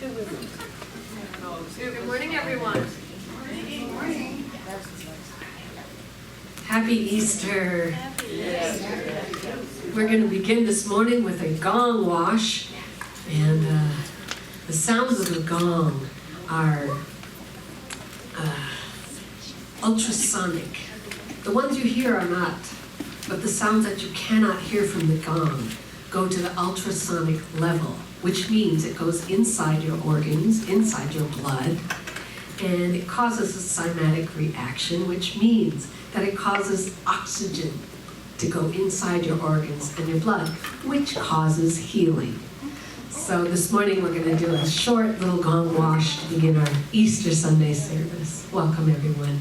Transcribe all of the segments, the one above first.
Good morning, everyone. Good morning. Happy Easter. We're going to begin this morning with a gong wash. And the sounds of the gong are ultrasonic. The ones you hear are not, but the sounds that you cannot hear from the gong go to the ultrasonic level, which means it goes inside your organs, inside your blood, and it causes a cymatic reaction, which means that it causes oxygen to go inside your organs and your blood, which causes healing. So this morning we're going to do a short little gong wash to begin our Easter Sunday service. Welcome, everyone.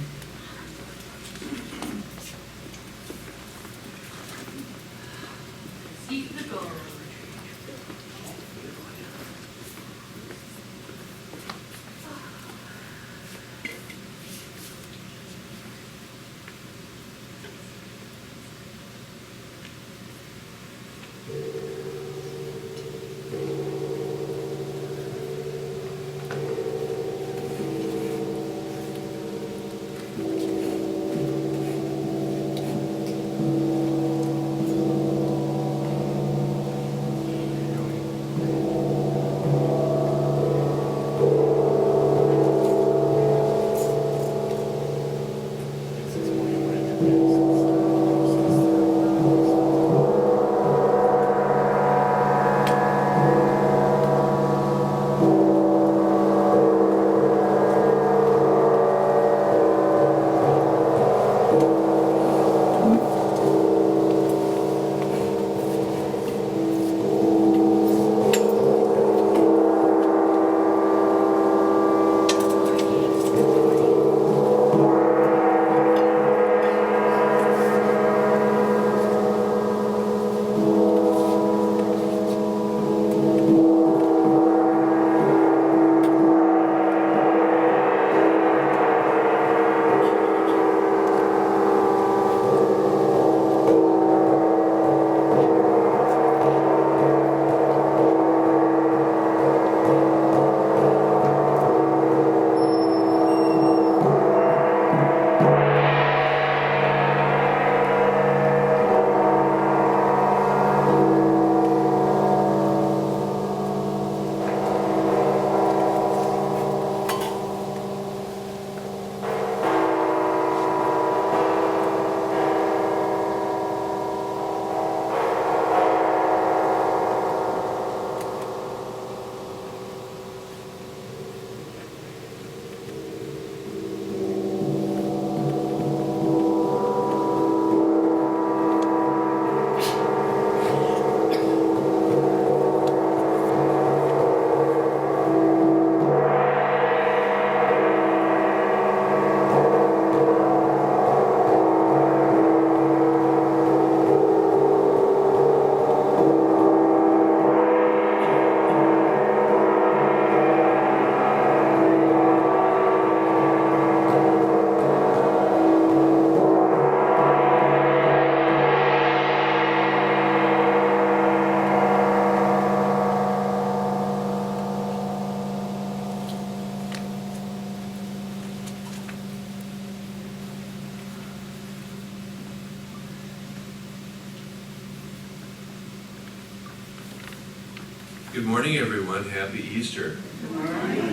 Good morning, everyone. Happy Easter. Good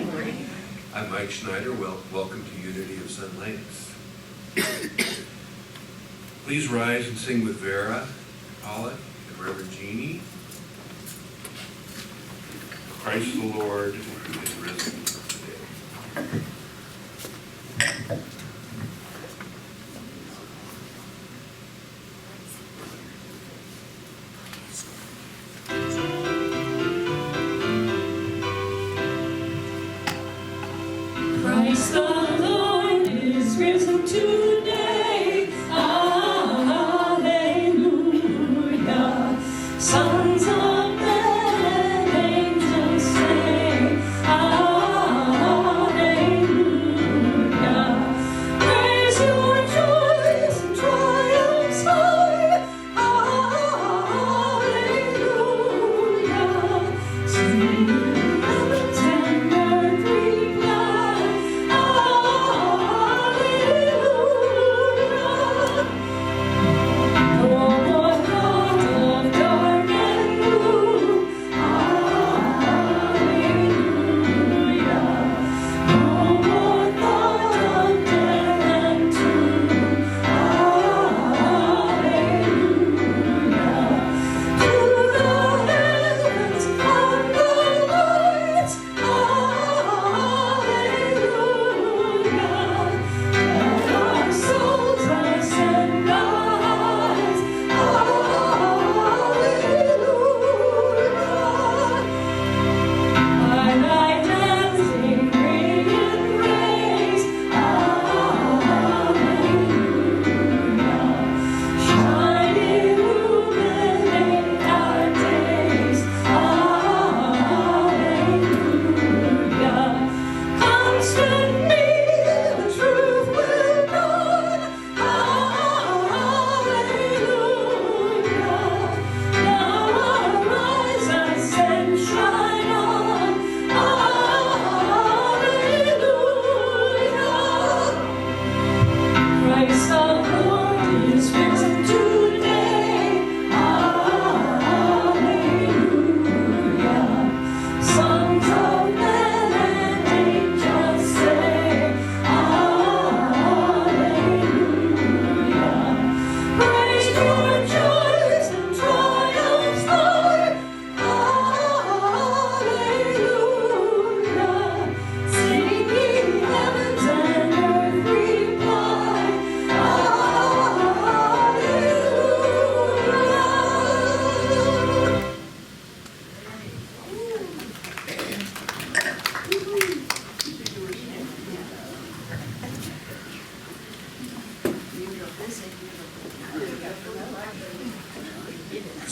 morning. I'm Mike Schneider. Welcome to Unity of Sun Lakes. Please rise and sing with Vera, Pollack, and Reverend Jeanne. Christ the Lord is risen today. Christ the Lord is risen today. Hallelujah. Sons of men and angels sing. Hallelujah. Praise your joys and triumphs high. Hallelujah. Sing heavens and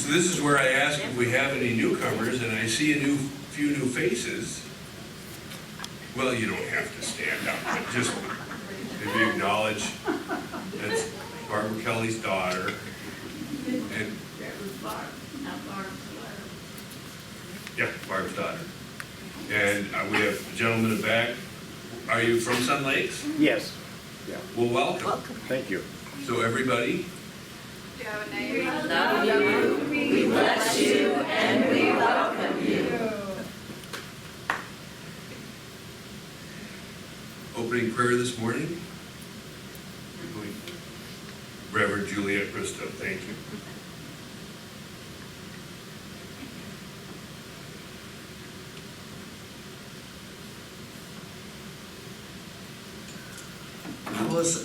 So this is where I ask if we have any newcomers, and I see a few new faces. Well, you don't have to stand up, but just maybe acknowledge that's Barbara Kelly's daughter. And yeah, Barb's daughter. And we have a gentleman in the back. Are you from Sun Lakes? Yes. Yeah. Well, welcome. Thank you. So everybody, Do you have a name? Love you, we bless you, and we welcome you. opening prayer this morning. Reverend Juliet Bristow, thank you.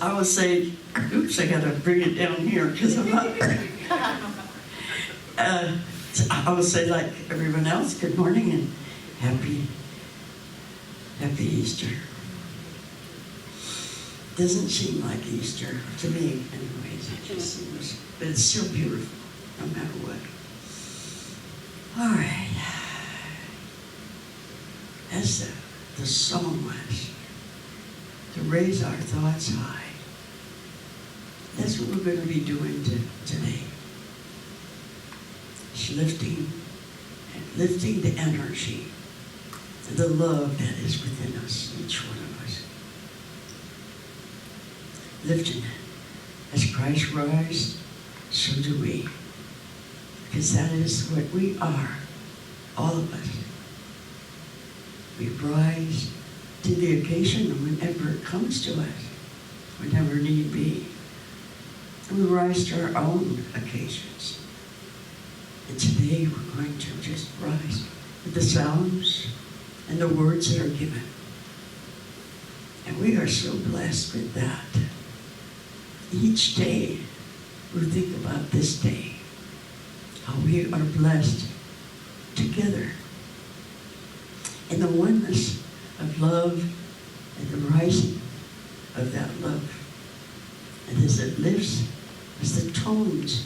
I was saying, oops, I gotta bring it down here because I'm not. I would say, like everyone else, good morning and happy Easter. Doesn't seem like Easter to me, anyways. It just seems, but it's still beautiful, no matter what. All right. As the song was, to raise our thoughts high. That's what we're going to be doing today. It's lifting the energy, the love that is within us, each one of us. Lifting it. As Christ rise, so do we. Because that is what we are, all of us. We rise to the occasion whenever it comes to us, whenever need be. And we rise to our own occasions. And today we're going to just rise with the sounds and the words that are given. And we are so blessed with that. Each day we think about this day, how we are blessed together. And the oneness of love and the rising of that love. And as it lifts, as the tones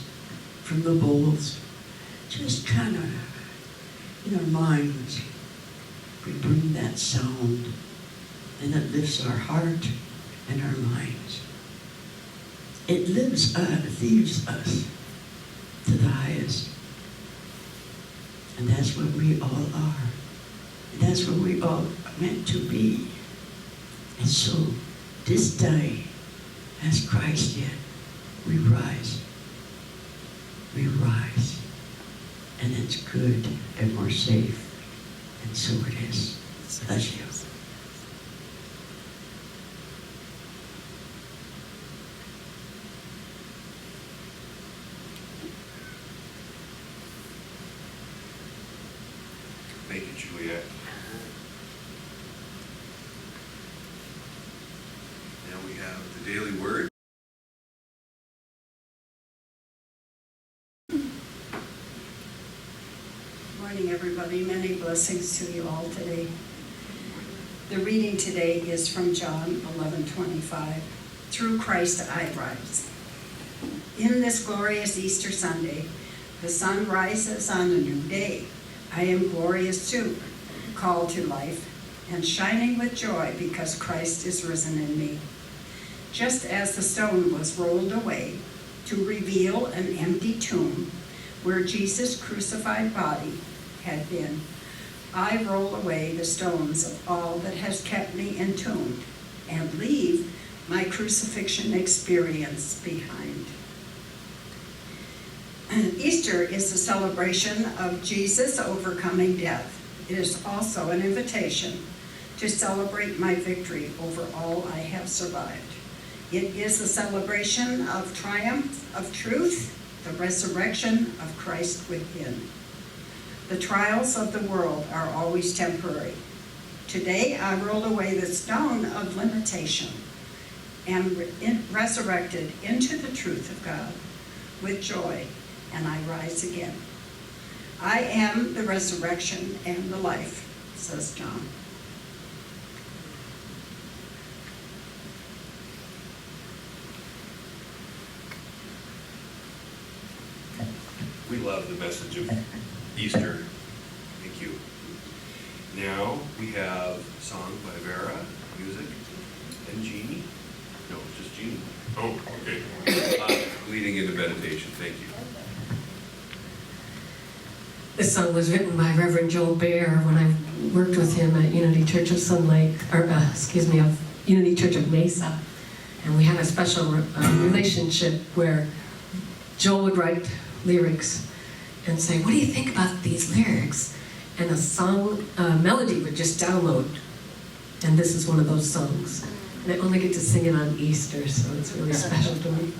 from the bowls just kind of in our minds, we bring that sound and it lifts our heart and our minds. It lifts us to the highest. And that's what we all are. And that's what we all are meant to be. And so this day, as Christ did, we rise. We rise. And it's good and we're safe. And so it is. Bless you. Thank you, Juliet. Now we have the daily word. Morning, everybody. Many blessings to you all today. The reading today is from John 11:25. Through Christ I rise. In this glorious Easter Sunday, the sun rises on a new day. I am glorious too, called to life, and shining with joy because Christ is risen in me. Just as the stone was rolled away to reveal an empty tomb where Jesus' crucified body had been, I roll away the stones of all that has kept me entombed and leave my crucifixion experience behind. Easter is a celebration of Jesus overcoming death. It is also an invitation to celebrate my victory over all I have survived. It is a celebration of triumph of truth, the resurrection of Christ within. The trials of the world are always temporary. Today I roll away the stone of limitation and resurrected into the truth of God with joy, and I rise again. I am the resurrection and the life, says John. We love of the message of Easter. Thank you. Now we have a song by Vera, music, and Jeanne. No, just Jeanne. Oh, okay. Leading into meditation. Thank you. This song was written by Reverend Joel Baer when I worked with him at Unity Church of Sun Lake, of Unity Church of Mesa. And we had a special relationship where Joel would write lyrics and say, what do you think about these lyrics? And a song, melody would just download. And this is one of those songs. And I only get to sing it on Easter, so it's really special to me.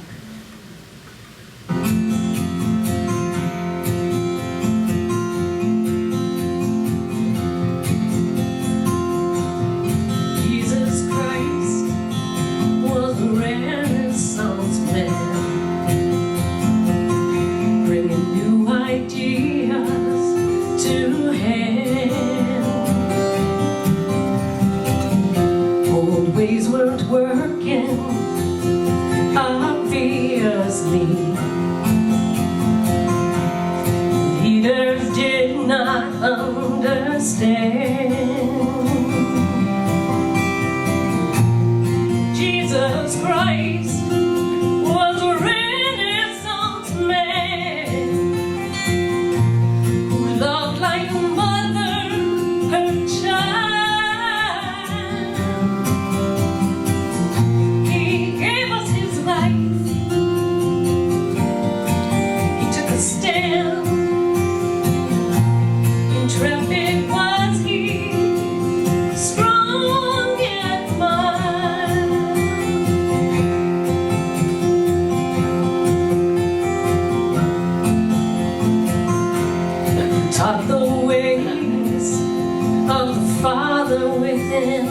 Leaders did not understand. Jesus Christ was a Renaissance man who loved like a mother her child. He gave us his life. He took a stand. Intrepid was he, strong and mild. Taught the ways of the Father within.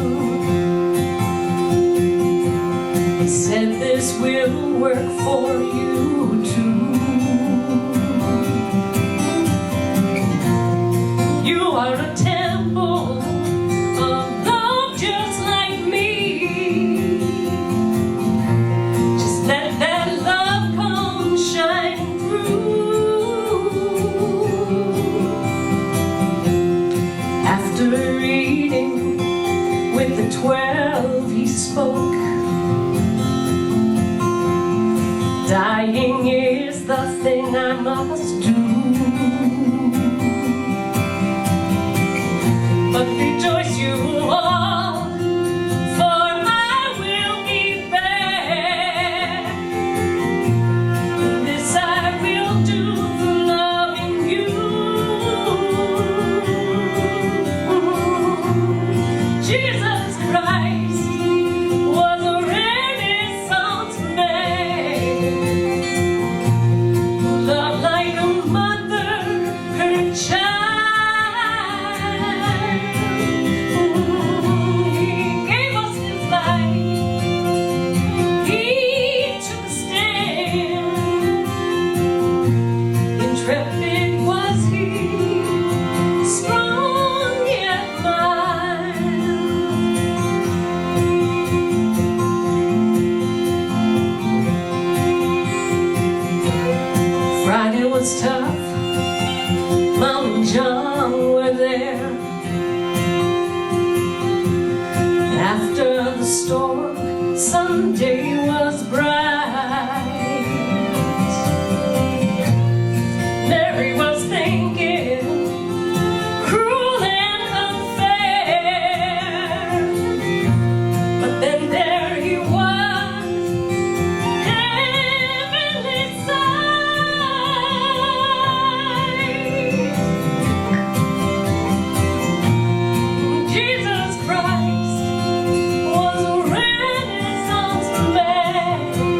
He said this will work for you too. You are a temple of love just like me. Just let that love come shine through. After reading with the 12 he spoke, dying is the thing I must do. But rejoice you all, for I will be back. This I will do for loving you. Jesus Christ was a Renaissance man who loved like a mother her child. Intrepid was he, strong yet mild. Friday was tough, Mom and John were there. After the storm, Sunday was bright. Mary was thinking, cruel and unfair. But then there he was, heavenly sight. Jesus Christ was a Renaissance man.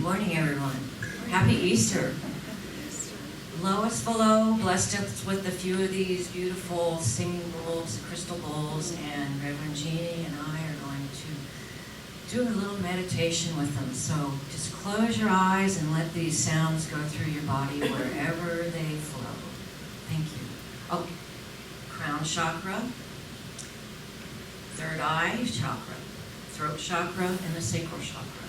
morning, everyone. Happy Easter. Lois below blessed us with a few of these beautiful singing bowls, crystal bowls, and Reverend Jeanne and I are going to do a little meditation with them. So just close your eyes and let these sounds go through your body wherever they flow. Thank you. Oh, crown chakra, third eye chakra, throat chakra, and the sacral chakra.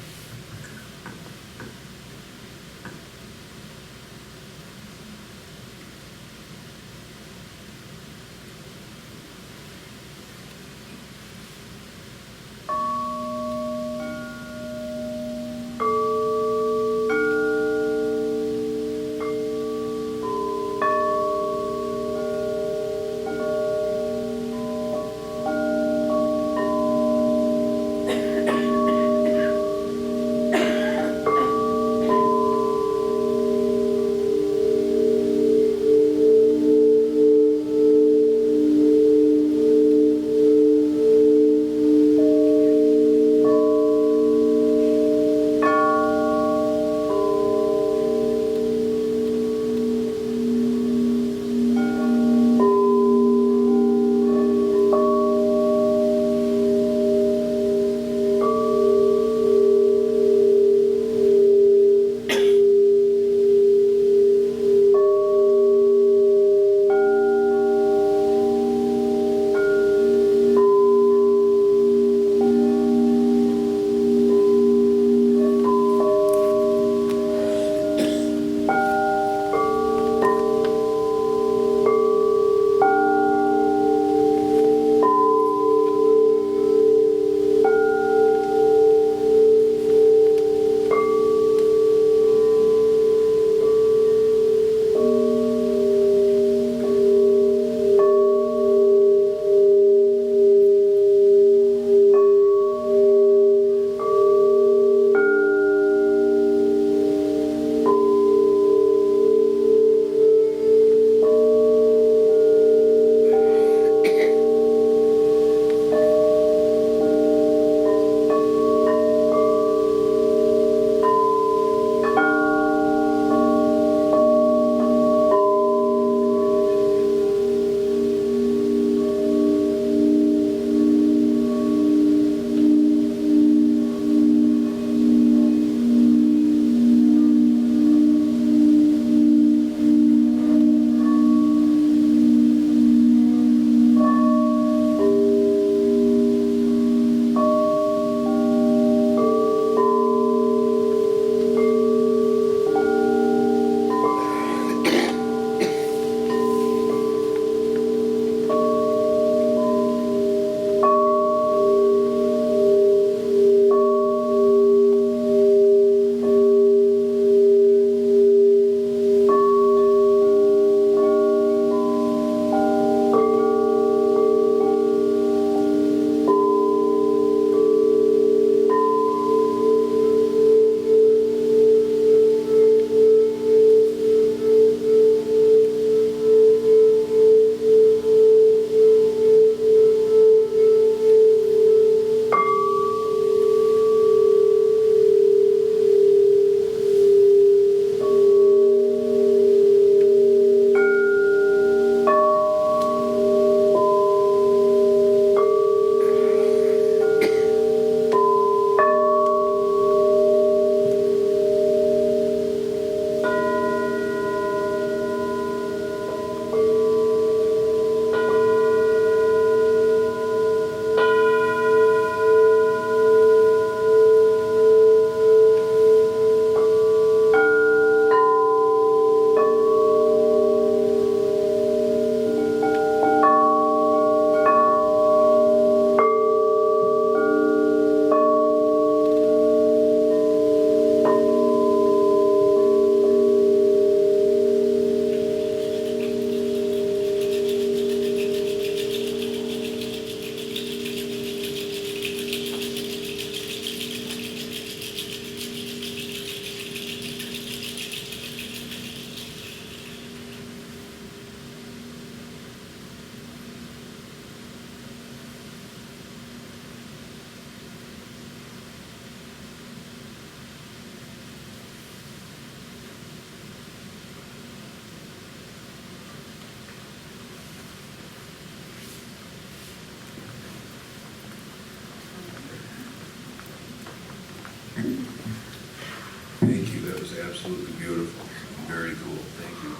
absolutely beautiful. Very cool. Thank you.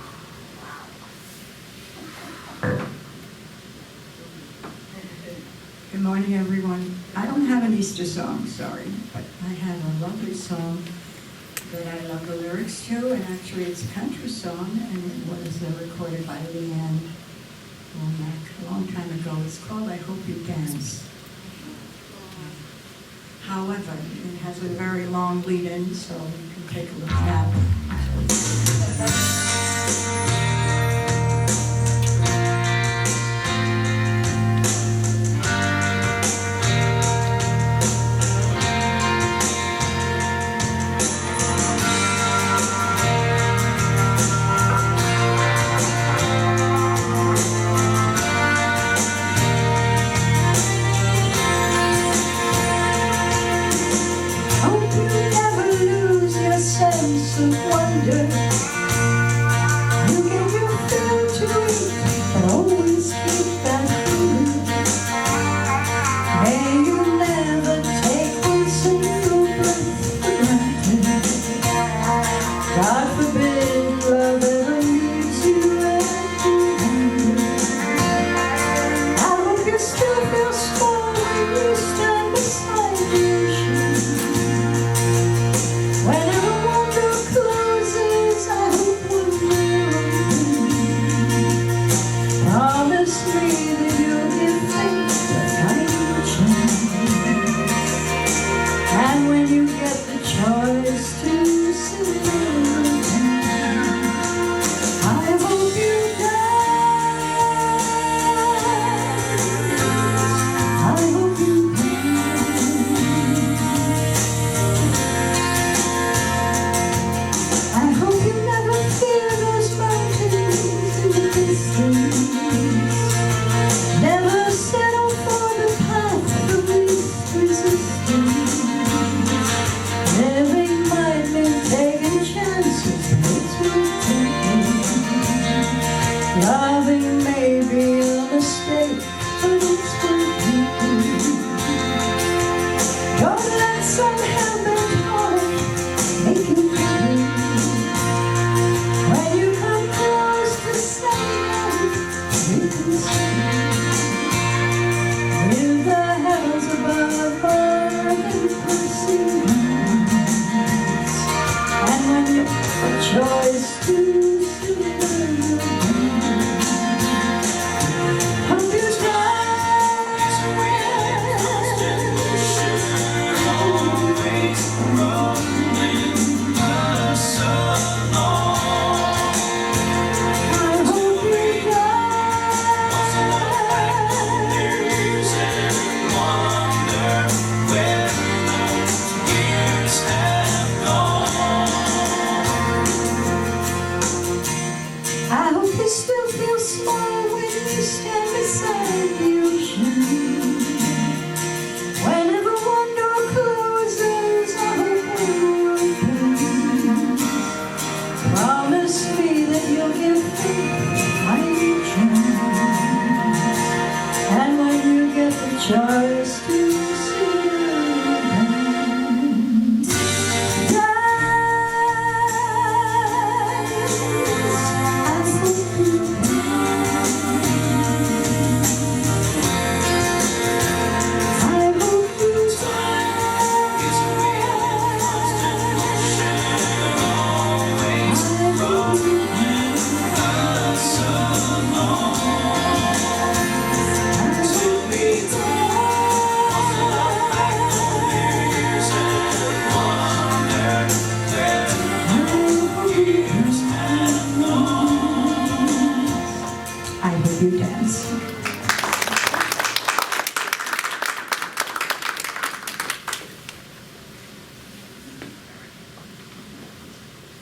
Good morning, everyone. I don't have an Easter song, sorry, but I have a lovely song that I love the lyrics to, and actually it's a country song, and it was recorded by Jeanne a long time ago. It's called I Hope You Dance. However, it has a very long lead-in, so you can take a look at it.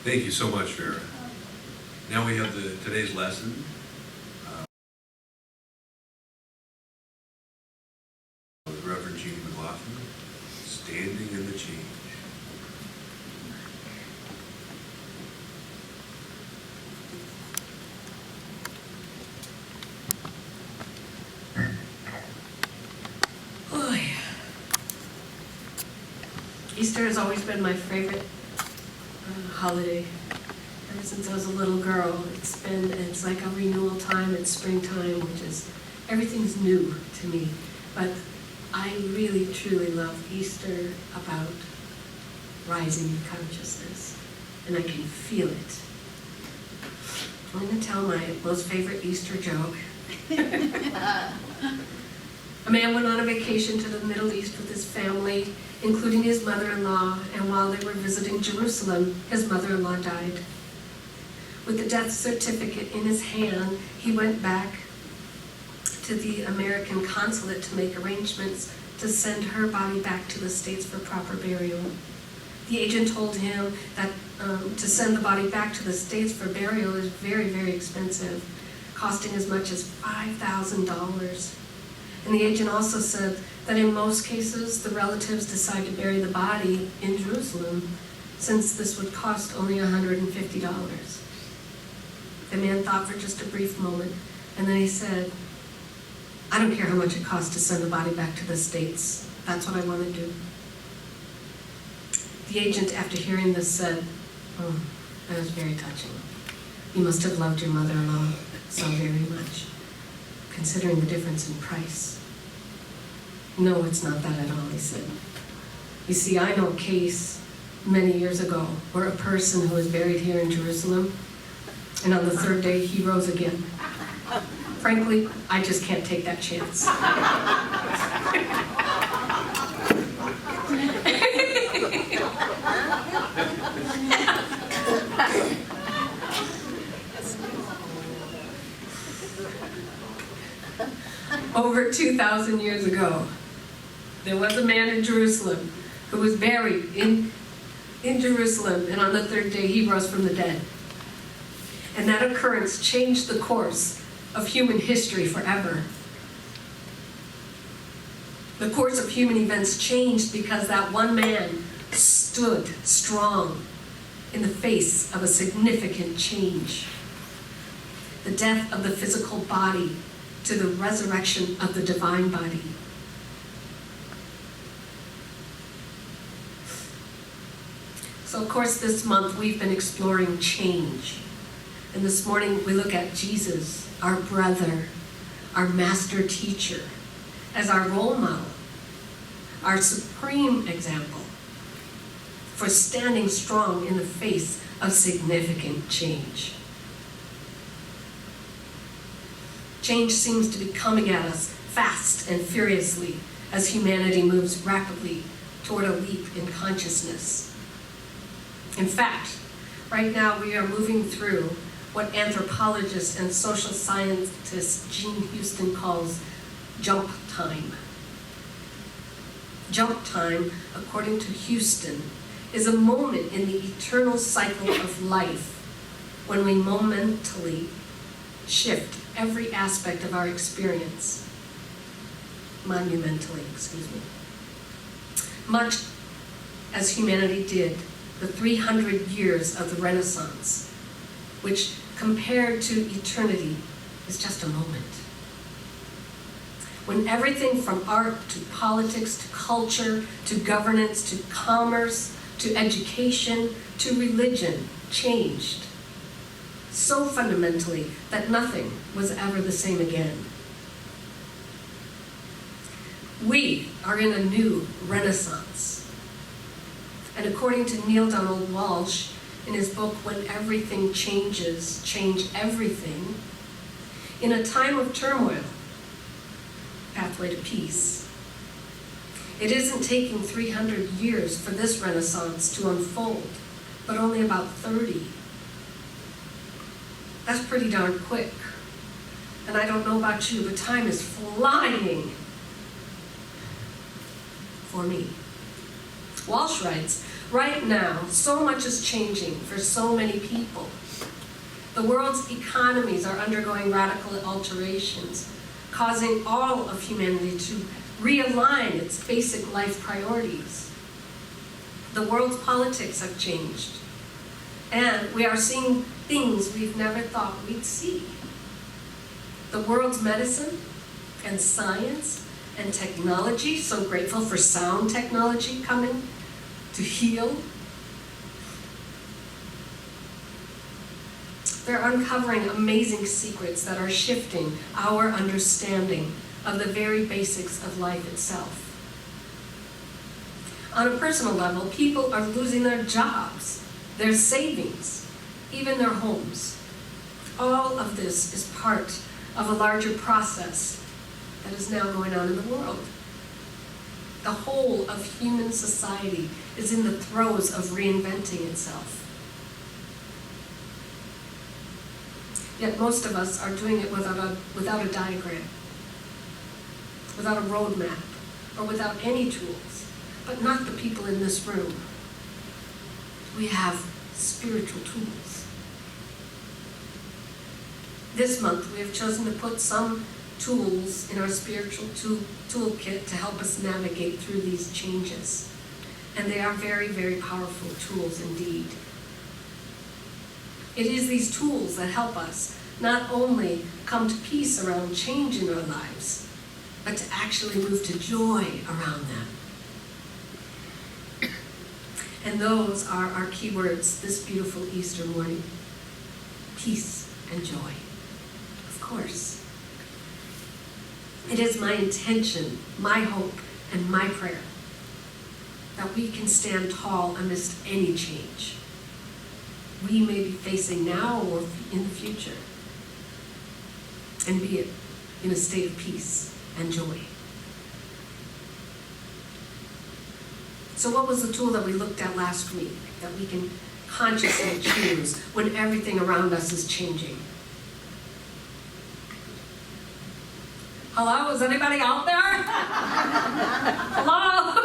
Thank you so much, Vera. Now we have today's lesson. With Reverend Jeanne MacLaughlin, Standing in the Change. Easter has always been my favorite holiday. Ever since I was a little girl, it's like a renewal time, it's springtime, which is, everything's new to me. But I really, truly love Easter about rising in consciousness, and I can feel it. I'm going to tell my most favorite Easter joke. A man went on a vacation to the Middle East with his family, including his mother-in-law, and while they were visiting Jerusalem, his mother-in-law died. With the death certificate in his hand, he went back to the American consulate to make arrangements to send her body back to the States for proper burial. The agent told him that to send the body back to the States for burial is very, very expensive, costing as much as $5,000. And the agent also said that in most cases, the relatives decide to bury the body in Jerusalem, since this would cost only $150. The man thought for just a brief moment, and then he said, "I don't care how much it costs to send the body back to the States. That's what I want to do." The agent, after hearing this, said, "Oh, that was very touching. You must have loved your mother-in-law so very much, considering the difference in price." "No, it's not that at all," he said. "You see, I know a case many years ago where a person who was buried here in Jerusalem, and on the third day he rose again. Frankly, I just can't take that chance." Over 2,000 years ago, there was a man in Jerusalem who was buried in Jerusalem, and on the third day he rose from the dead. And that occurrence changed the course of human history forever. The course of human events changed because that one man stood strong in the face of a significant change. The death of the physical body to the resurrection of the divine body. So of course this month we've been exploring change. And this morning we look at Jesus, our brother, our master teacher, as our role model, our supreme example for standing strong in the face of significant change. Change seems to be coming at us fast and furiously as humanity moves rapidly toward a leap in consciousness. In fact, right now we are moving through what anthropologist and social scientist Jeanne calls jump time. Jump time, according to Houston, is a moment in the eternal cycle of life when we momentally shift every aspect of our experience. Monumentally, excuse me. Much as humanity did the 300 years of the Renaissance, which compared to eternity is just a moment. When everything from art to politics to culture to governance to commerce to education to religion changed so fundamentally that nothing was ever the same again. We are in a new Renaissance. And according to Neil Donald Walsh, in his book, When Everything Changes, Change Everything, in a time of turmoil, Pathway to Peace, it isn't taking 300 years for this Renaissance to unfold, but only about 30. That's pretty darn quick. And I don't know about you, but time is flying for me. Walsh writes, right now, so much is changing for so many people. The world's economies are undergoing radical alterations, causing all of humanity to realign its basic life priorities. The world's politics have changed, and we are seeing things we've never thought we'd see. The world's medicine and science and technology, so grateful for sound technology coming to heal. They're uncovering amazing secrets that are shifting our understanding of the very basics of life itself. On a personal level, people are losing their jobs, their savings, even their homes. All of this is part of a larger process that is now going on in the world. The whole of human society is in the throes of reinventing itself. Yet most of us are doing it without a diagram, without a roadmap, or without any tools, but not the people in this room. We have spiritual tools. This month, we have chosen to put some tools in our spiritual toolkit to help us navigate through these changes. And they are very, very powerful tools indeed. It is these tools that help us not only come to peace around change in our lives, but to actually move to joy around them. And those are our key words this beautiful Easter morning. Peace and joy. Of course. It is my intention, my hope, and my prayer that we can stand tall amidst any change we may be facing now or in the future, and be it in a state of peace and joy. So what was the tool that we looked at last week that we can consciously choose when everything around us is changing? Hello, is anybody out there? Hello?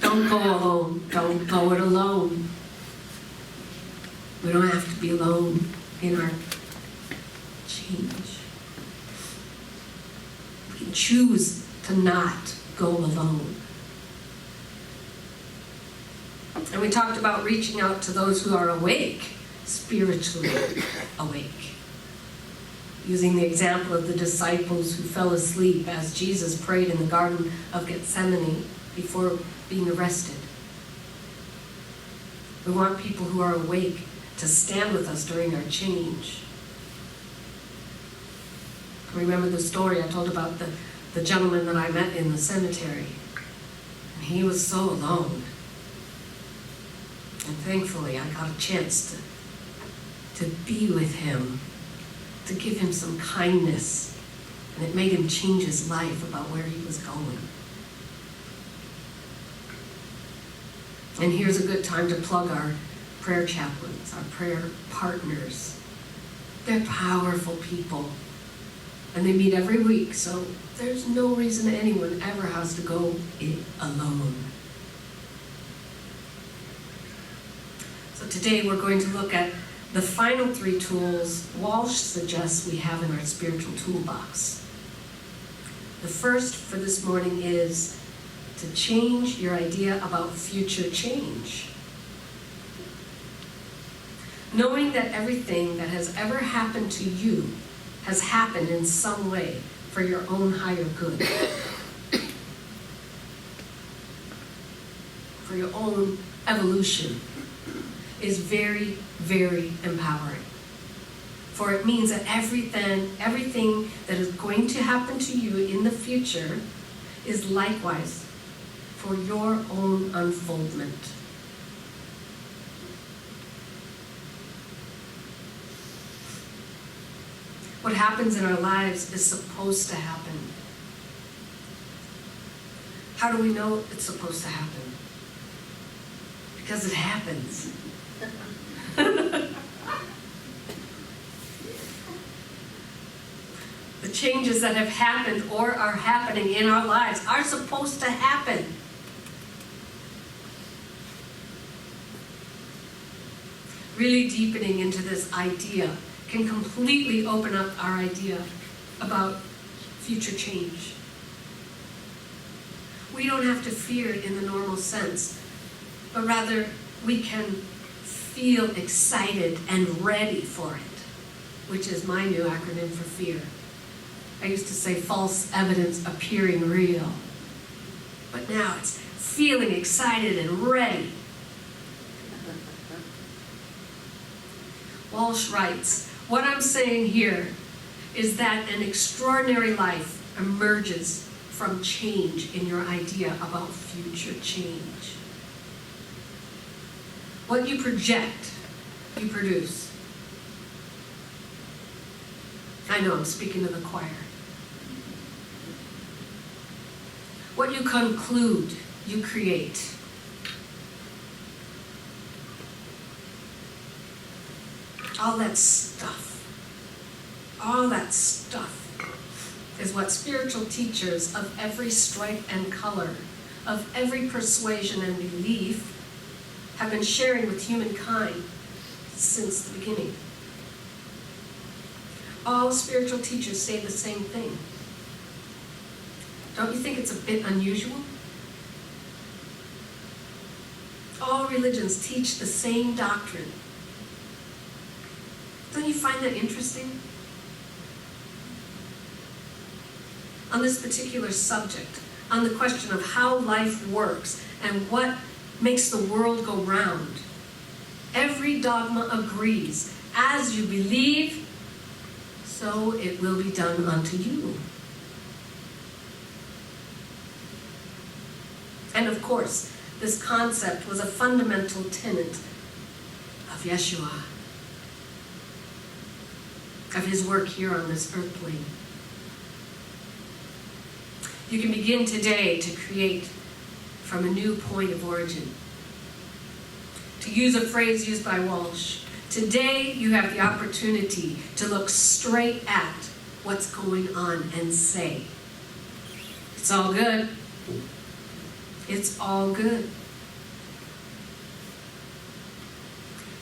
Don't go alone. Don't go it alone. We don't have to be alone in our change. We can choose to not go alone. And we talked about reaching out to those who are awake, spiritually awake. Using the example of the disciples who fell asleep as Jesus prayed in the Garden of Gethsemane before being arrested. We want people who are awake to stand with us during our change. Remember the story I told about the gentleman that I met in the cemetery. And he was so alone. And thankfully I got a chance to be with him, to give him some kindness. And it made him change his life about where he was going. And here's a good time to plug our prayer chaplains, our prayer partners. They're powerful people. And they meet every week, so there's no reason anyone ever has to go it alone. So today we're going to look at the final 3 tools Walsh suggests we have in our spiritual toolbox. The first for this morning is to change your idea about future change. Knowing that everything that has ever happened to you has happened in some way for your own higher good. For your own evolution is very, very empowering. For it means that everything that is going to happen to you in the future is likewise for your own unfoldment. What happens in our lives is supposed to happen. How do we know it's supposed to happen? Because it happens. The changes that have happened or are happening in our lives are supposed to happen. Really deepening into this idea can completely open up our idea about future change. We don't have to fear it in the normal sense, but rather we can feel excited and ready for it, which is my new acronym for fear. I used to say false evidence appearing real, but now it's feeling excited and ready. Walsh writes, what I'm saying here is that an extraordinary life emerges from change in your idea about future change. What you project, you produce. I know I'm speaking to the choir. What you conclude, you create. All that stuff is what spiritual teachers of every stripe and color, of every persuasion and belief, have been sharing with humankind since the beginning. All spiritual teachers say the same thing. Don't you think it's a bit unusual? All religions teach the same doctrine. Don't you find that interesting? On this particular subject, on the question of how life works and what makes the world go round, every dogma agrees. As you believe, so it will be done unto you. And of course, this concept was a fundamental tenet of Yeshua, of his work here on this earth plane. You can begin today to create from a new point of origin. To use a phrase used by Walsh, today you have the opportunity to look straight at what's going on and say, it's all good. It's all good.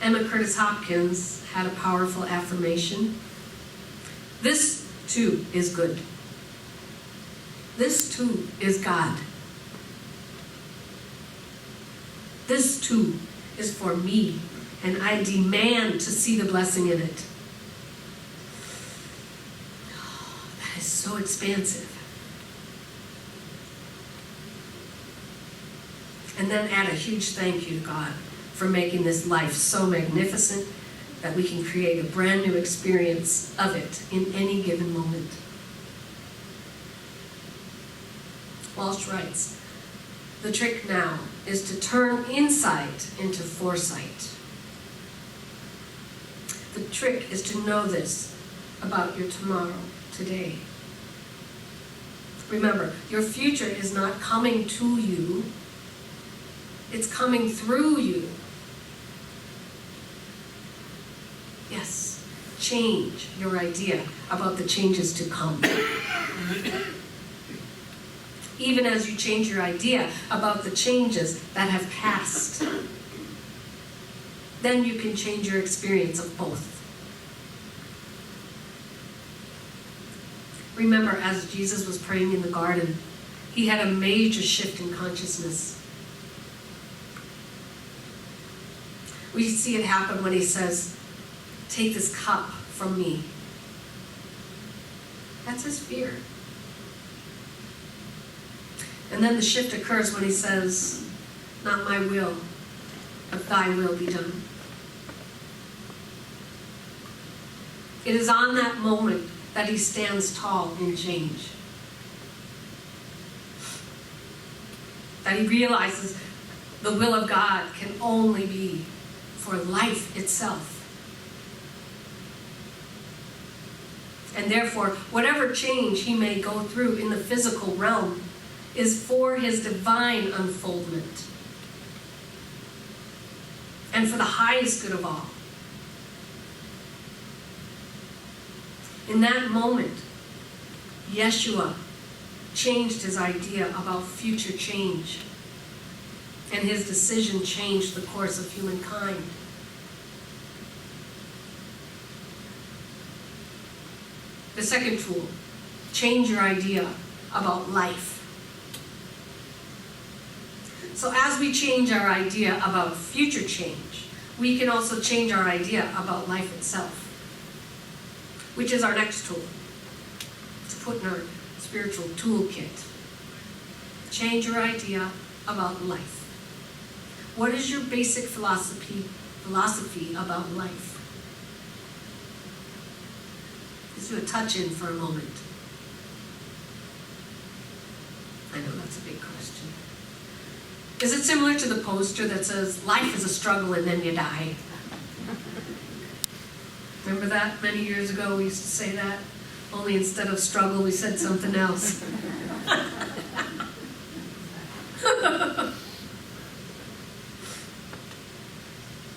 Emma Curtis Hopkins had a powerful affirmation. This too is good. This too is God. This too is for me, and I demand to see the blessing in it. Oh, that is so expansive. And then add a huge thank you to God for making this life so magnificent that we can create a brand new experience of it in any given moment. Walsh writes, the trick now is to turn insight into foresight. The trick is to know this about your tomorrow, today. Remember, your future is not coming to you, it's coming through you. Yes, change your idea about the changes to come. Even as you change your idea about the changes that have passed, then you can change your experience of both. Remember, as Jesus was praying in the garden, he had a major shift in consciousness. We see it happen when he says, take this cup from me. That's his fear. And then the shift occurs when he says, not my will, but thy will be done. It is on that moment that he stands tall in change. That he realizes the will of God can only be for life itself. And therefore, whatever change he may go through in the physical realm is for his divine unfoldment and for the highest good of all. In that moment, Yeshua changed his idea about future change, and his decision changed the course of humankind. The second tool, change your idea about life. So as we change our idea about future change, we can also change our idea about life itself, which is our next tool to put in our spiritual toolkit. Change your idea about life? What is your basic philosophy about life? Let's do a touch-in for a moment. I know that's a big question. Is it similar to the poster that says, life is a struggle and then you die? Remember that? Many years ago we used to say that. Only instead of struggle we said something else.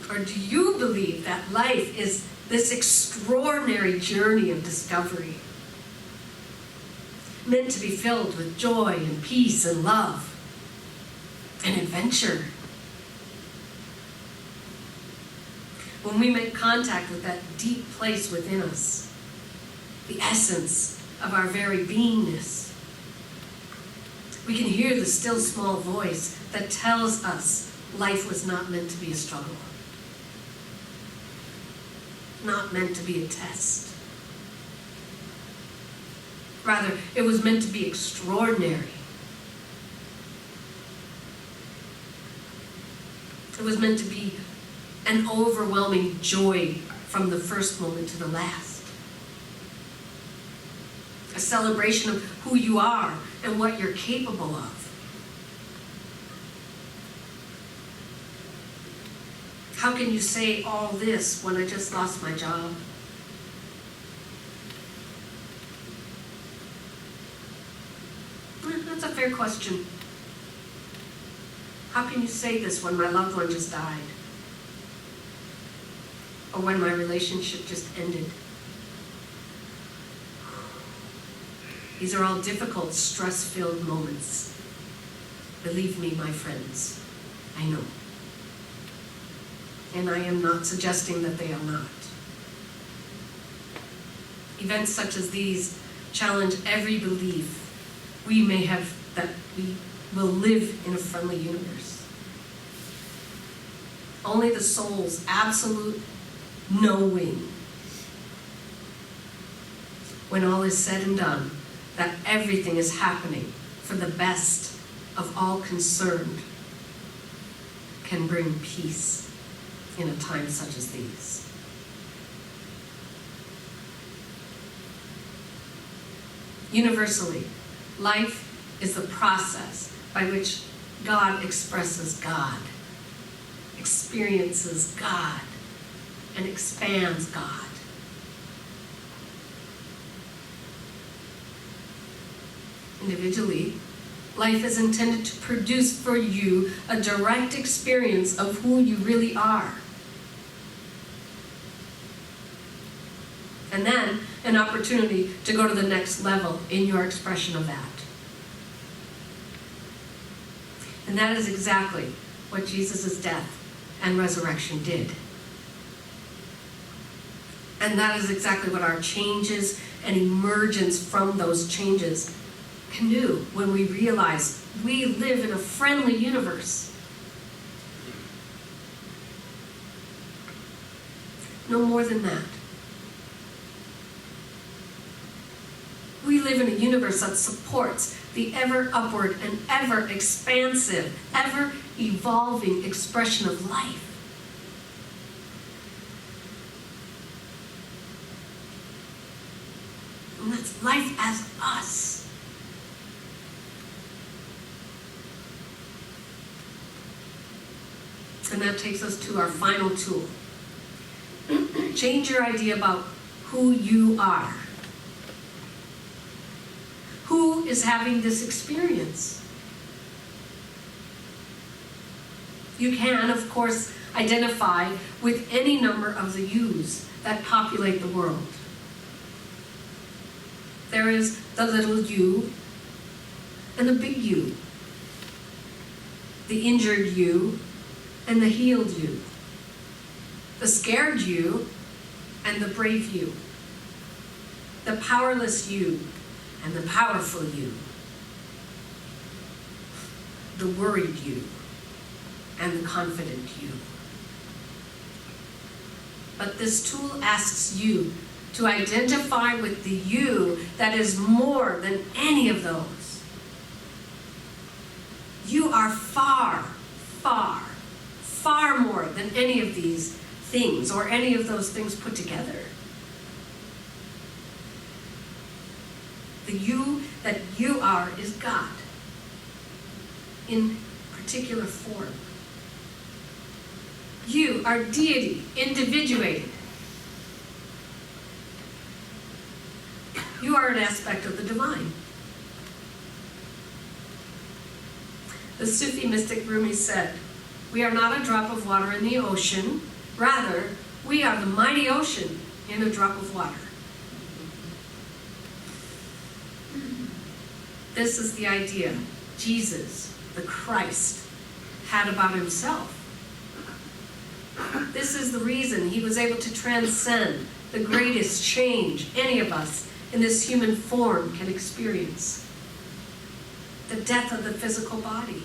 Or do you believe that life is this extraordinary journey of discovery, meant to be filled with joy and peace and love and adventure? When we make contact with that deep place within us, the essence of our very beingness, we can hear the still small voice that tells us life was not meant to be a struggle, not meant to be a test. Rather, it was meant to be extraordinary. It was meant to be an overwhelming joy from the first moment to the last. A celebration of who you are and what you're capable of. How can you say all this when I just lost my job? That's a fair question. How can you say this when my loved one just died? Or when my relationship just ended? These are all difficult, stress-filled moments. Believe me, my friends, I know. And I am not suggesting that they are not. Events such as these challenge every belief we may have that we will live in a friendly universe. Only the soul's absolute knowing, when all is said and done, that everything is happening for the best of all concerned, can bring peace in a time such as these. Universally, life is the process by which God expresses God, experiences God, and expands God. Individually, life is intended to produce for you a direct experience of who you really are. And then an opportunity to go to the next level in your expression of that. And that is exactly what Jesus' death and resurrection did. And that is exactly what our changes and emergence from those changes can do when we realize we live in a friendly universe. No more than that. We live in a universe that supports the ever upward and ever expansive, ever evolving expression of life. And that's life as us. And that takes us to our final tool. Change your idea about who you are. Who is having this experience? You can, of course, identify with any number of the yous that populate the world. There is the little you and the big you, the injured you and the healed you, the scared you and the brave you, the powerless you and the powerful you, the worried you and the confident you. But this tool asks you to identify with the you that is more than any of those. You are far, far, far more than any of these things or any of those things put together. The you that you are is God in particular form. You are deity, individuated. You are an aspect of the divine. The Sufi mystic Rumi said, "We are not a drop of water in the ocean. Rather, we are the mighty ocean in a drop of water." This is the idea Jesus, the Christ, had about himself. This is the reason he was able to transcend the greatest change any of us in this human form can experience. The death of the physical body.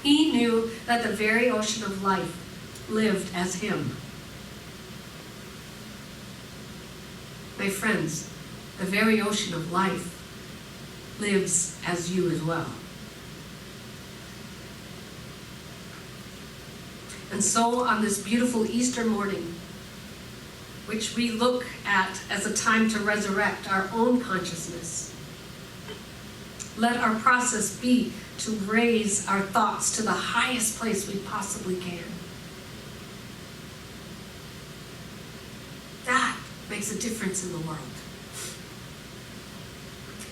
He knew that the very ocean of life lived as him. My friends, the very ocean of life lives as you as well. And so on this beautiful Easter morning, which we look at as a time to resurrect our own consciousness, let our process be to raise our thoughts to the highest place we possibly can. That makes a difference in the world.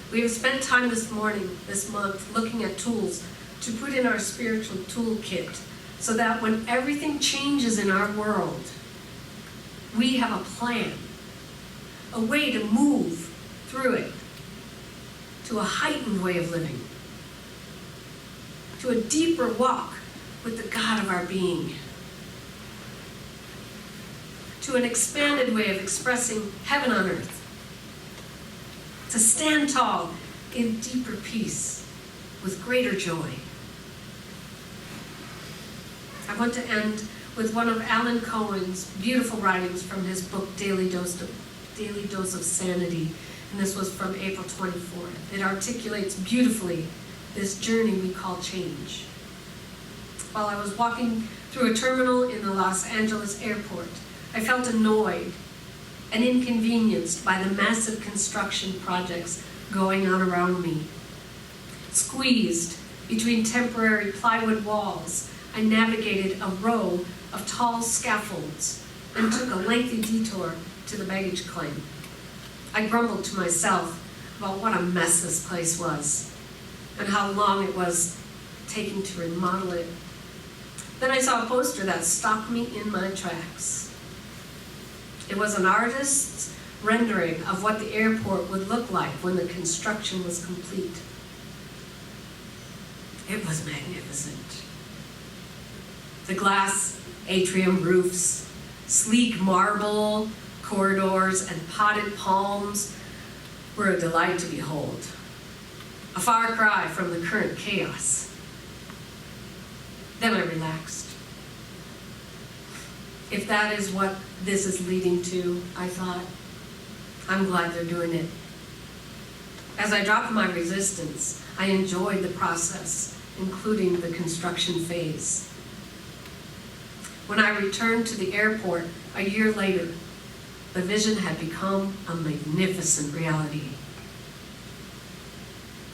We have spent time this month, looking at tools to put in our spiritual toolkit so that when everything changes in our world, we have a plan, a way to move through it to a heightened way of living, to a deeper walk with the God of our being, to an expanded way of expressing heaven on earth, to stand tall in deeper peace with greater joy. I want to end with one of Alan Cohen's beautiful writings from his book, Daily Dose of Sanity, and this was from April 24th. It articulates beautifully this journey we call change. While I was walking through a terminal in the Los Angeles airport, I felt annoyed and inconvenienced by the massive construction projects going on around me. Squeezed between temporary plywood walls, I navigated a row of tall scaffolds and took a lengthy detour to the baggage claim. I grumbled to myself about what a mess this place was and how long it was taking to remodel it. Then I saw a poster that stopped me in my tracks. It was an artist's rendering of what the airport would look like when the construction was complete. It was magnificent. The glass atrium roofs, sleek marble corridors, and potted palms were a delight to behold. A far cry from the current chaos. Then I relaxed. If that is what this is leading to, I thought, I'm glad they're doing it. As I dropped my resistance, I enjoyed the process, including the construction phase. When I returned to the airport a year later, the vision had become a magnificent reality.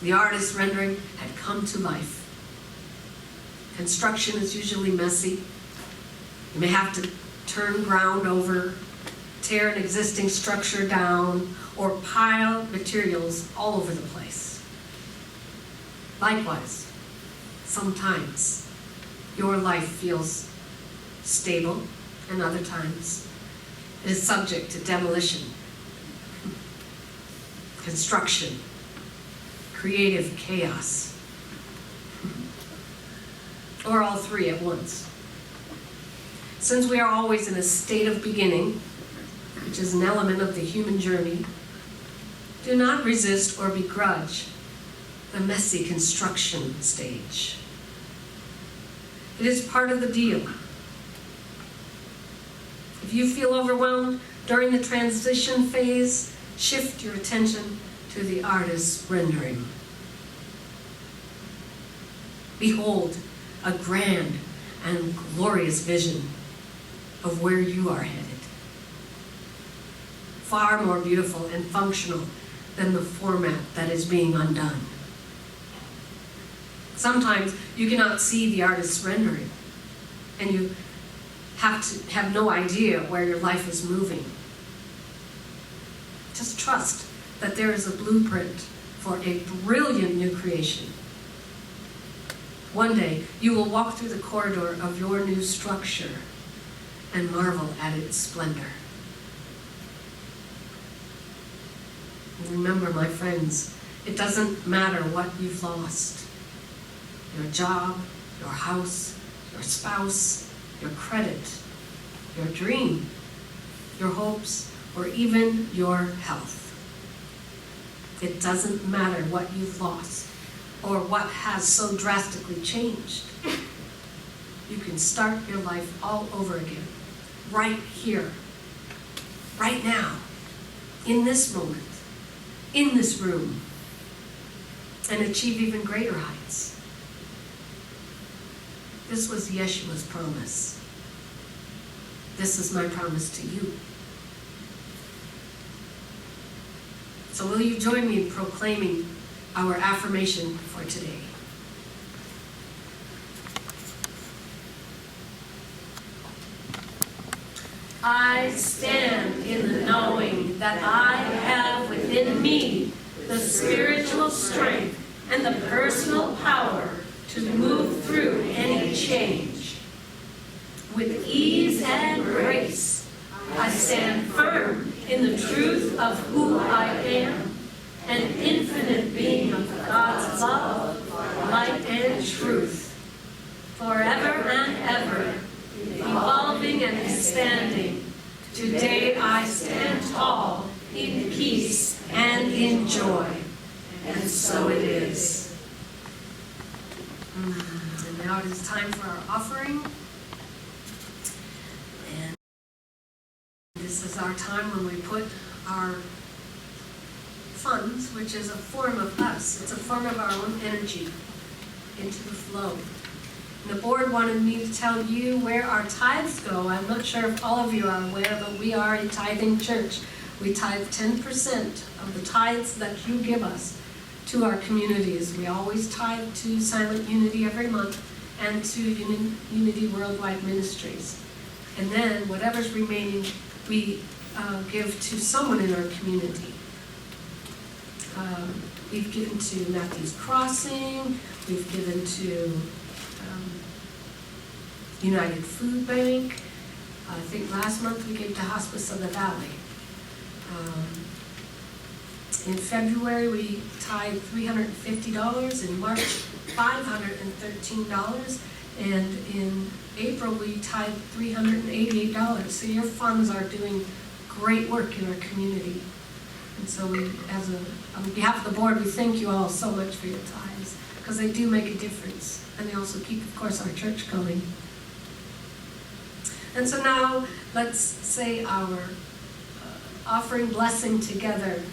The artist's rendering had come to life. Construction is usually messy. You may have to turn ground over, tear an existing structure down, or pile materials all over the place. Likewise, sometimes your life feels stable, and other times it is subject to demolition, construction, creative chaos, or all three at once. Since we are always in a state of beginning, which is an element of the human journey, do not resist or begrudge the messy construction stage. It is part of the deal. If you feel overwhelmed during the transition phase, shift your attention to the artist's rendering. Behold, a grand and glorious vision of where you are headed. Far more beautiful and functional than the format that is being undone. Sometimes you cannot see the artist's rendering, and you have no idea where your life is moving. Just trust that there is a blueprint for a brilliant new creation. One day, you will walk through the corridor of your new structure and marvel at its splendor. Remember, my friends, it doesn't matter what you've lost. Your job, your house, your spouse, your credit, your dream, your hopes, or even your health. It doesn't matter what you've lost or what has so drastically changed. You can start your life all over again, right here, right now, in this moment, in this room, and achieve even greater heights. This was Yeshua's promise. This is my promise to you. So will you join me in proclaiming our affirmation for today? I stand in the knowing that I have within me the spiritual strength and the personal power to move through any change. With ease and grace, I stand firm in the truth of who I am, an infinite being of God's love, light, and truth, forever and ever, evolving and expanding. Today I stand tall in peace and in joy, and so it is. And now it is time for our offering. And this is our time when we put our funds, which is a form of us, it's a form of our own energy, into the flow. And the board wanted me to tell you where our tithes go. I'm not sure if all of you are aware, but we are a tithing church. We tithe 10% of the tithes that you give us to our communities. We always tithe to Silent Unity every month and to Unity Worldwide Ministries. And then whatever's remaining, we give to someone in our community. We've given to Matthew's Crossing, we've given to United Food Bank. I think last month we gave to Hospice of the Valley. In February we tithed $350, in March $513, and in April we tithed $388. So your funds are doing great work in our community. And so we, on behalf of the board, we thank you all so much for your tithes, because they do make a difference. And they also keep, of course, our church going. And so now, let's say our offering blessing together.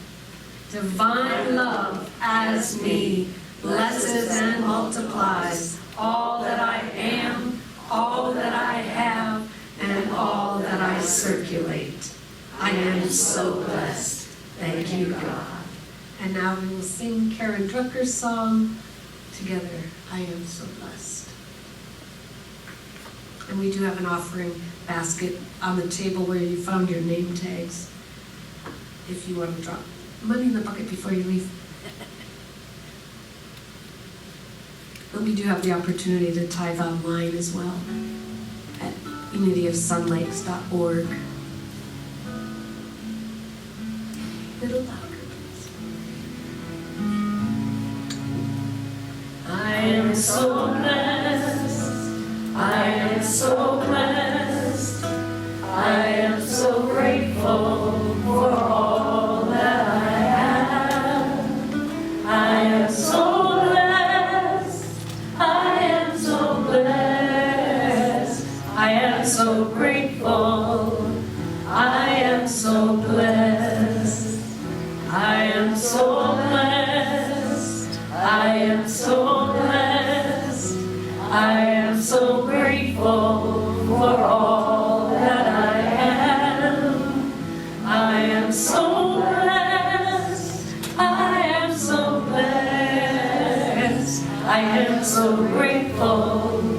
Divine love as me blesses and multiplies all that I am, all that I have, and all that I circulate. I am so blessed. Thank you, God. And now we will sing Karen Drucker's song together, I am so blessed. And we do have an offering basket on the table where you found your name tags, if you want to drop money in the bucket before you leave. But we do have the opportunity to tithe online as well at unityofsunlakes.org. Little louder, please. I am so blessed. I am so blessed. I am so grateful for all that I have. I am so blessed. I am so blessed. I am so grateful. I am so blessed. I am so blessed. I am so blessed. I am so grateful.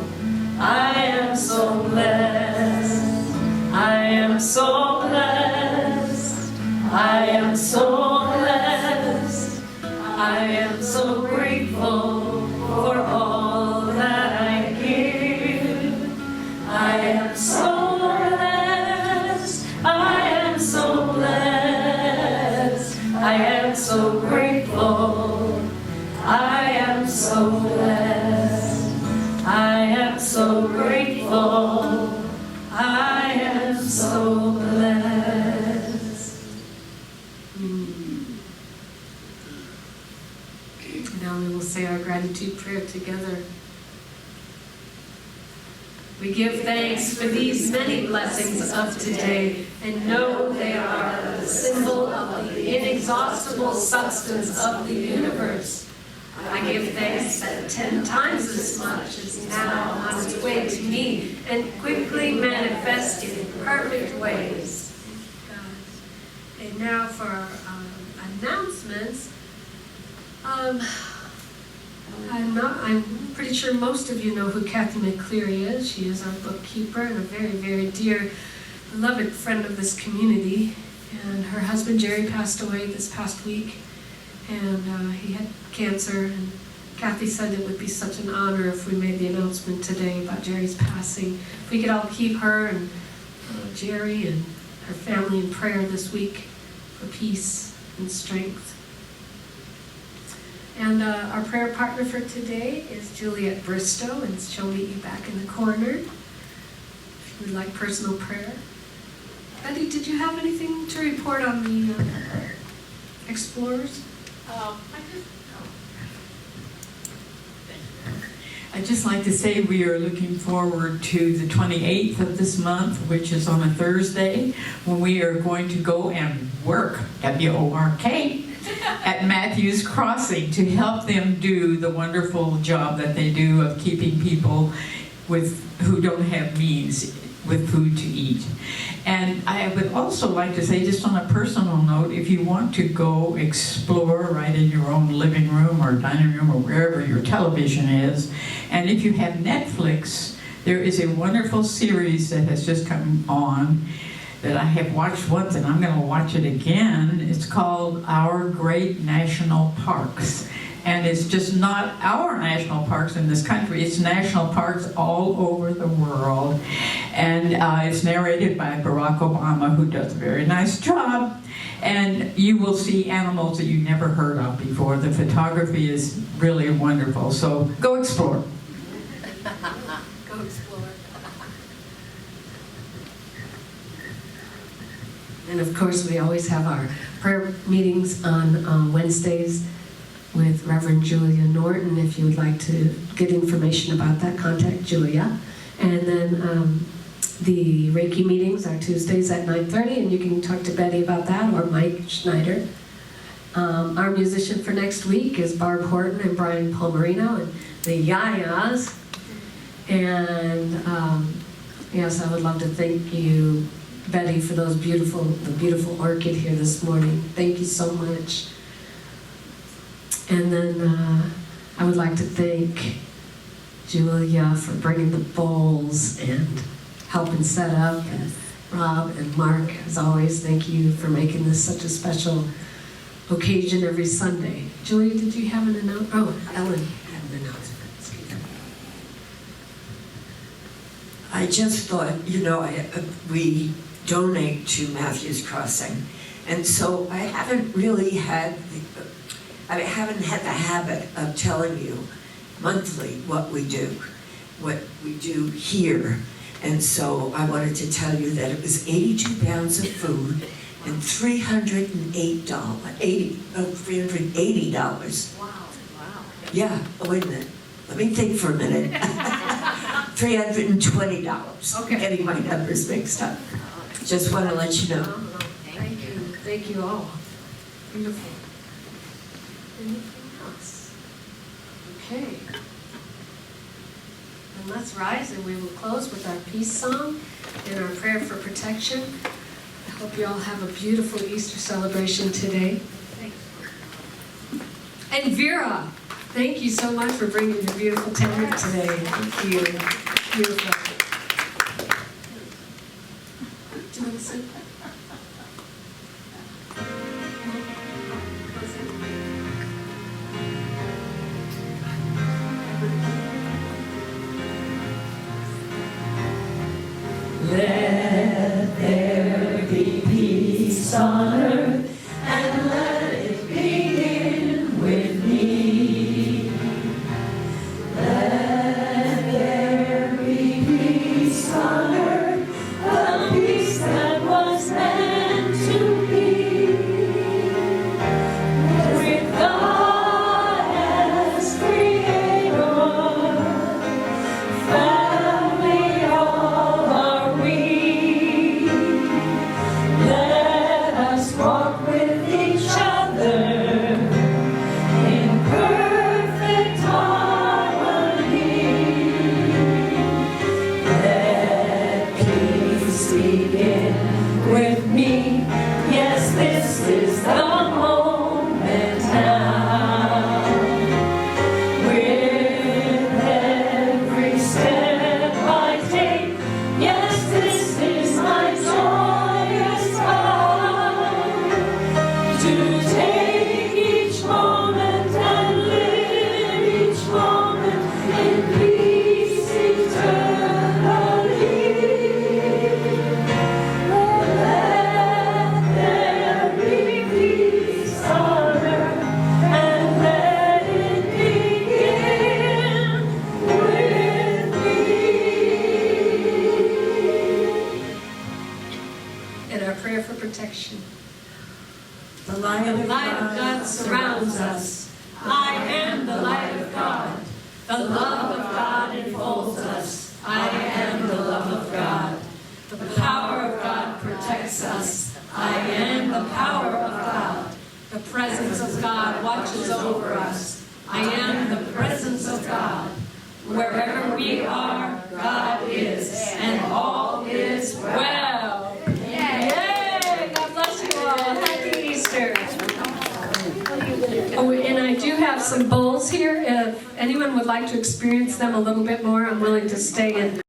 I am so blessed. I am so blessed. I am so blessed. I am so grateful for all that I give. I am so blessed. I am so blessed. I am so grateful. I am so blessed. I am so grateful. I am so blessed. Now we will say our gratitude prayer together. We give thanks for these many blessings of today, and know they are the symbol of the inexhaustible substance of the universe. I give thanks that 10 times as much is now on its way to me and quickly manifest in perfect ways. And now for our announcements. I'm pretty sure most of you know who Kathy McCleary is. She is our bookkeeper and a very, very dear, beloved friend of this community. And her husband Jerry passed away this past week, and he had cancer. And Kathy said it would be such an honor if we made the announcement today about Jerry's passing. If we could all keep her and Jerry and her family in prayer this week for peace and strength. And our prayer partner for today is Juliet Bristow, and she'll meet you back in the corner if you would like personal prayer. Betty, did you have anything to report on the Explorers? I'd just like to say we are looking forward to the 28th of this month, which is on a Thursday, when we are going to go and work, W-O-R-K, at Matthews Crossing to help them do the wonderful job that they do of keeping people who don't have means with food to eat. And I would also like to say, just on a personal note, if you want to go explore right in your own living room or dining room or wherever your television is, and if you have Netflix, there is a wonderful series that has just come on that I have watched once and I'm going to watch it again. It's called Our Great National Parks. And it's just not our national parks in this country, it's national parks all over the world. And it's narrated by Barack Obama, who does a very nice job. And you will see animals that you never heard of before. The photography is really wonderful, so go explore. Go explore. And of course, we always have our prayer meetings on Wednesdays with Reverend Julia Norton. If you would like to get information about that, contact Julia. And then the Reiki meetings are Tuesdays at 9:30, and you can talk to Betty about that, or Mike Schneider. Our musician for next week is Barb Horton and Brian Palmerino and the Yayas. And yes, I would love to thank you, Betty, for the beautiful orchid here this morning. Thank you so much. And then I would like to thank Julia for bringing the bowls and helping set up, and Rob and Mark, as always, thank you for making this such a special occasion every Sunday. Julia, did you have an announcement? Oh, Ellen had an announcement. Excuse me. I just thought, we donate to Matthews Crossing, and so I haven't had the habit of telling you monthly what we do here. And so I wanted to tell you that it was 82 pounds of food and $380. Wow. Yeah, wait a minute. Let me think for a minute. $320. Okay. Getting my numbers mixed up. Just want to let you know. Thank you. Thank you all. Beautiful. Anything else? Okay. Then let's rise and we will close with our peace song and our prayer for protection. I hope you all have a beautiful Easter celebration today. Thanks. And Vera, Thank you so much for bringing your beautiful tenor today. Thank you. Beautiful. Do you want to sing? Let there be peace on earth, and let it begin with me. Let there be peace on earth, the peace that was meant to be. With God as creator, family all are we. Let us walk with each other in perfect harmony. Let peace begin with me. Yes, this is the moment now. With every step I take, yes, this is my joyous vow. To take each moment and live each moment in peace eternally. Let there be peace on earth, and let it begin with me. And our prayer for protection. The light The of light of God surrounds us. I am the light of God. The love of God enfolds us. I am the love of God. The power of God protects us. I am the power of God. The presence of God watches over us. I am the presence of God. Wherever we are, God is, and all is well. Yay! God bless you all. Happy Easter. Oh, and I do have some bowls here. If anyone would like to experience them a little bit more, I'm willing to stay in.